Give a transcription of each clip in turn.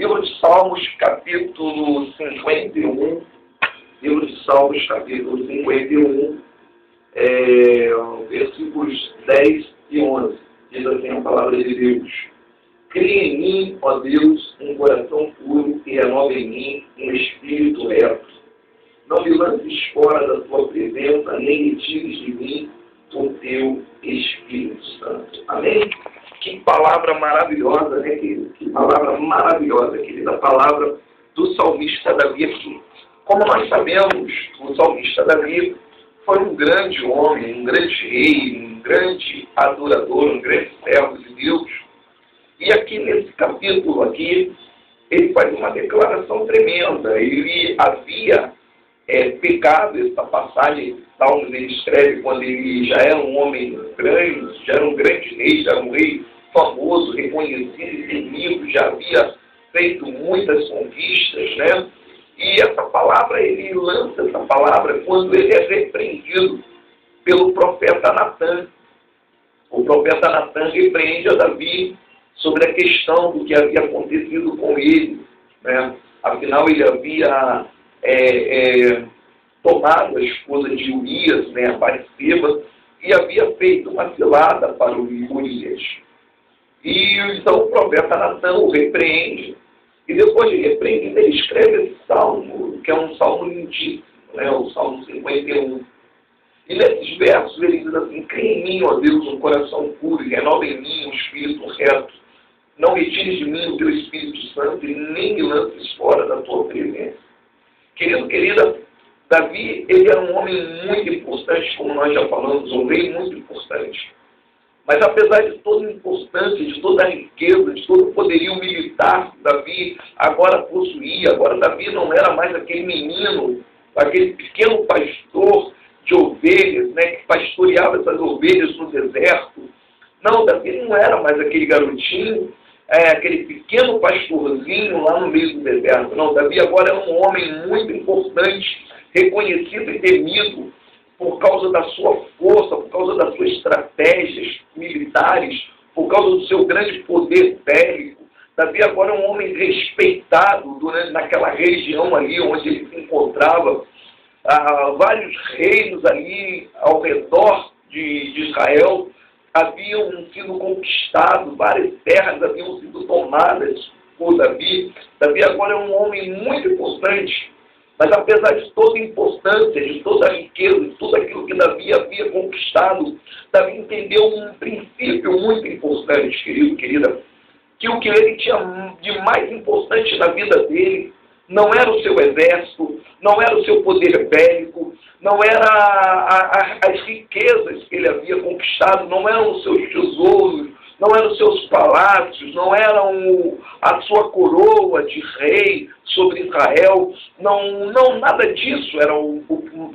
Livro de Salmos, capítulo 51. Livro de Salmos, capítulo 51, versículos 10 e 11. Diz assim a palavra de Deus: Cria em mim, ó Deus, um coração puro e renova em mim um espírito reto. Não me lances fora da tua presença, nem retires de mim o teu Espírito Santo. Amém? Que palavra maravilhosa, né, querido? Que palavra maravilhosa, querida. A palavra do salmista Davi aqui. Como nós sabemos, o salmista Davi foi um grande homem, um grande rei, um grande adorador, um grande servo de Deus. E aqui nesse capítulo aqui, ele faz uma declaração tremenda. Ele havia pecado, essa passagem, Salmos ele escreve quando ele já era um homem grande, já era um grande rei, já era um rei famoso, reconhecido e temido, já havia feito muitas conquistas, né? E essa palavra, ele lança essa palavra quando ele é repreendido pelo profeta Natan. O profeta Natan repreende a Davi sobre a questão do que havia acontecido com ele, né? Afinal, ele havia tomado a esposa de Urias, né, a Batseba, e havia feito uma cilada para o Urias. E então o profeta Natan o repreende, e depois de repreendido, ele escreve esse salmo, que é um salmo lindíssimo, né, o Salmo 51. E nesses versos ele diz assim: Cria em mim, ó Deus, um coração puro, e renova em mim um espírito reto. Não retires de mim o teu Espírito Santo, e nem me lances fora da tua presença. Querido, querida, Davi, ele era um homem muito importante, como nós já falamos, um rei muito importante. Mas apesar de toda a importância, de toda a riqueza, de todo o poderio militar que Davi agora possuía, agora Davi não era mais aquele menino, aquele pequeno pastor de ovelhas, né, que pastoreava essas ovelhas no deserto. Não, Davi não era mais aquele garotinho, aquele pequeno pastorzinho lá no meio do deserto. Não, Davi agora era um homem muito importante, reconhecido e temido por causa da sua força, por causa das suas estratégias militares, por causa do seu grande poder bélico. Davi agora é um homem respeitado naquela região ali onde ele se encontrava. Vários reinos ali ao redor de Israel haviam sido conquistados, várias terras haviam sido tomadas por Davi. Davi agora é um homem muito importante, mas apesar de toda a importância, de toda a riqueza, de tudo aquilo que Davi havia conquistado, Davi entendeu um princípio muito importante, querido, querida, que o que ele tinha de mais importante na vida dele não era o seu exército, não era o seu poder bélico, não era as riquezas que ele havia conquistado, não eram os seus tesouros, não eram os seus palácios, não eram a sua coroa de rei sobre Israel, não nada disso era o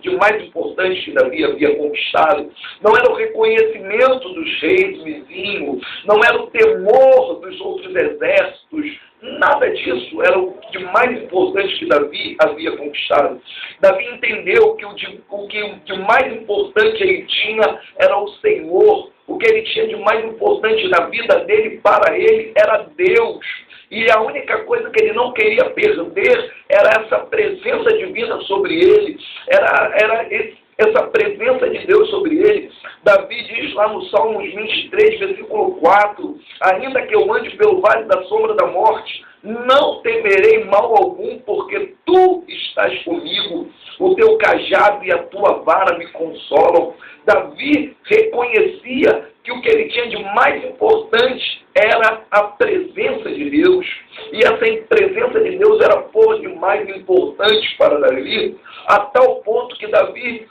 de mais importante que Davi havia conquistado. Não era o reconhecimento dos reis vizinhos, não era o temor dos outros exércitos, nada disso era o de mais importante que Davi havia conquistado. Davi entendeu que o de mais importante ele tinha era o Senhor. O que ele tinha de mais importante na vida dele, para ele, era Deus. E a única coisa que ele não queria perder era essa presença divina sobre ele, era essa presença de Deus sobre ele. Davi diz lá no Salmos 23, versículo 4, ainda que eu ande pelo vale da sombra da morte, não temerei mal algum, porque tu estás comigo, o teu cajado e a tua vara me consolam. Davi reconhecia que o que ele tinha de mais importante era a presença de Deus. E essa presença de Deus era por demais importante para Davi, a tal ponto que Davi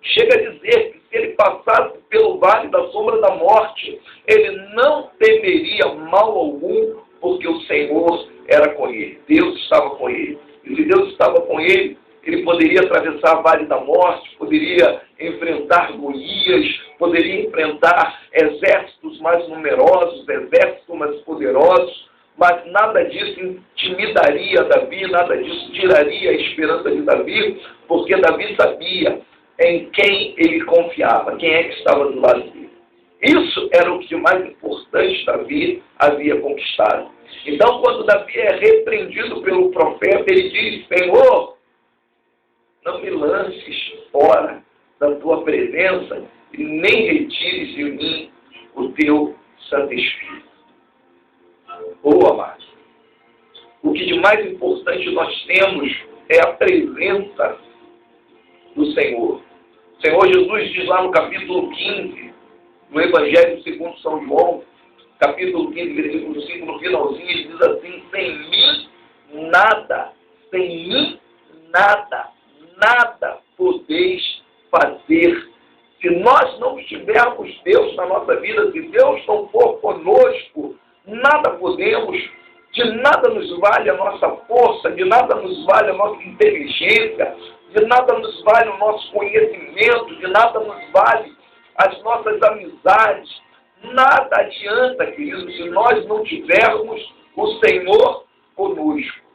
chega a dizer que se ele passasse pelo vale da sombra da morte, ele não temeria mal algum, porque o Senhor era com ele. Deus estava com ele. E se Deus estava com ele, ele poderia atravessar o vale da morte, poderia enfrentar Golias, poderia enfrentar exércitos mais numerosos, exércitos mais poderosos, mas nada disso intimidaria Davi, nada disso tiraria a esperança de Davi, porque Davi sabia em quem ele confiava, quem é que estava do lado dele. Isso era o que de mais importante Davi havia conquistado. Então, quando Davi é repreendido pelo profeta, ele diz: Senhor, não me lances fora da tua presença e nem retires de mim o teu Santo Espírito. Amado, o que de mais importante nós temos é a presença do Senhor. O Senhor Jesus diz lá no capítulo 15, no Evangelho segundo São João, capítulo 15, versículo 5, no finalzinho, ele diz assim: sem mim nada podeis fazer. Se nós não tivermos Deus na nossa vida, se Deus não for conosco, nada podemos, de nada nos vale a nossa força, de nada nos vale a nossa inteligência, de nada nos vale o nosso conhecimento, de nada nos vale as nossas amizades. Nada adianta, queridos, se nós não tivermos o Senhor conosco.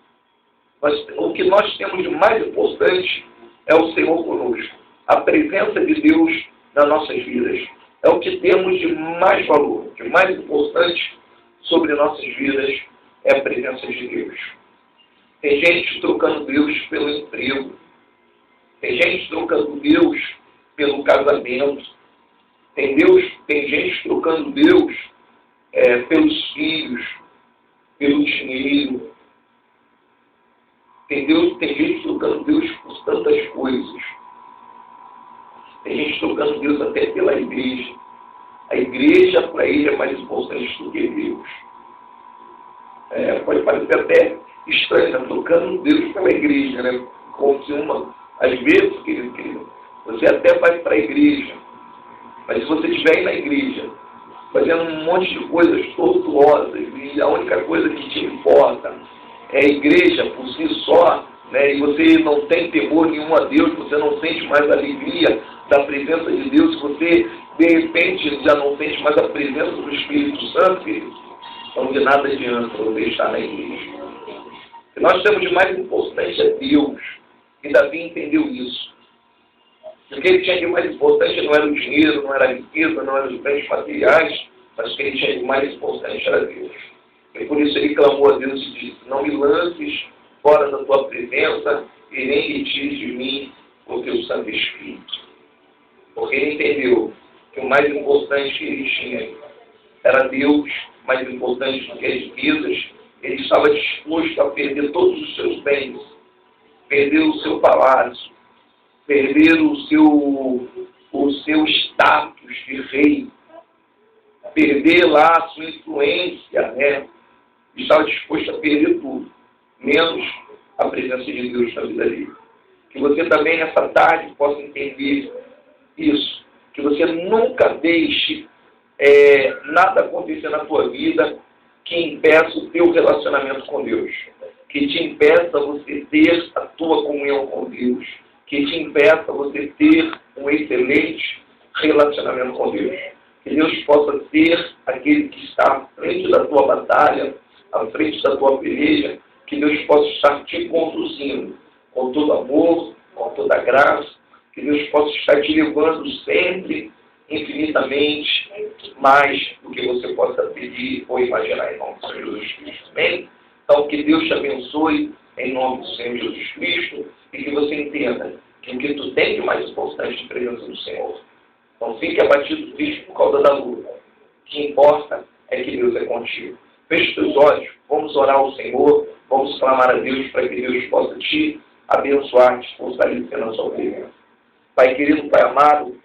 O que nós temos de mais importante é o Senhor conosco. A presença de Deus nas nossas vidas. É o que temos de mais valor, de mais importante sobre nossas vidas, é a presença de Deus. Tem gente trocando Deus pelo emprego. Tem gente trocando Deus pelo casamento. Tem gente trocando Deus pelos filhos, pelo dinheiro. Tem gente trocando Deus por tantas coisas. Tem gente trocando Deus até pela igreja. A igreja, para ele, é mais importante do que Deus. Pode parecer até estranho, né? Trocando Deus pela igreja, né? Como se às vezes, querido, você até vai para a igreja, mas se você estiver aí na igreja, fazendo um monte de coisas tortuosas, e a única coisa que te importa é a igreja por si só, né? E você não tem temor nenhum a Deus, você não sente mais a alegria da presença de Deus, você de repente já não sente mais a presença do Espírito Santo, querido, então de nada adianta você estar na igreja. O que nós temos de mais importante é Deus, e Davi entendeu isso. O que ele tinha de mais importante não era o dinheiro, não era a riqueza, não eram os bens materiais, mas o que ele tinha de mais importante era Deus. E por isso ele clamou a Deus e disse: não me lances fora da tua presença e nem retires de mim o teu Santo Espírito. Porque ele entendeu que o mais importante que ele tinha era Deus, mais importante do que as riquezas. Ele estava disposto a perder todos os seus bens, perder o seu palácio, perder o seu status de rei, perder lá a sua influência, né? Estava disposto a perder tudo, menos a presença de Deus na vida dele. Que você também nessa tarde possa entender isso, que você nunca deixe nada acontecer na tua vida que impeça o teu relacionamento com Deus, que te impeça você ter a tua comunhão com Deus, que te impeça você ter um excelente relacionamento com Deus. Que Deus possa ser aquele que está à frente da tua batalha, à frente da tua peleja, que Deus possa estar te conduzindo com todo amor, com toda graça, que Deus possa estar te levando sempre, infinitamente, mais do que você possa pedir ou imaginar, em nome do Senhor Jesus Cristo. Amém? Então, que Deus te abençoe em nome do Senhor Jesus Cristo e que você entenda que o que tu tem de mais importante é a presença do Senhor. Não fique abatido triste por causa da luta. O que importa é que Deus é contigo. Feche os olhos, vamos orar ao Senhor, vamos clamar a Deus para que Deus possa te abençoar, te fortalecer na sua vida. Pai querido, Pai amado,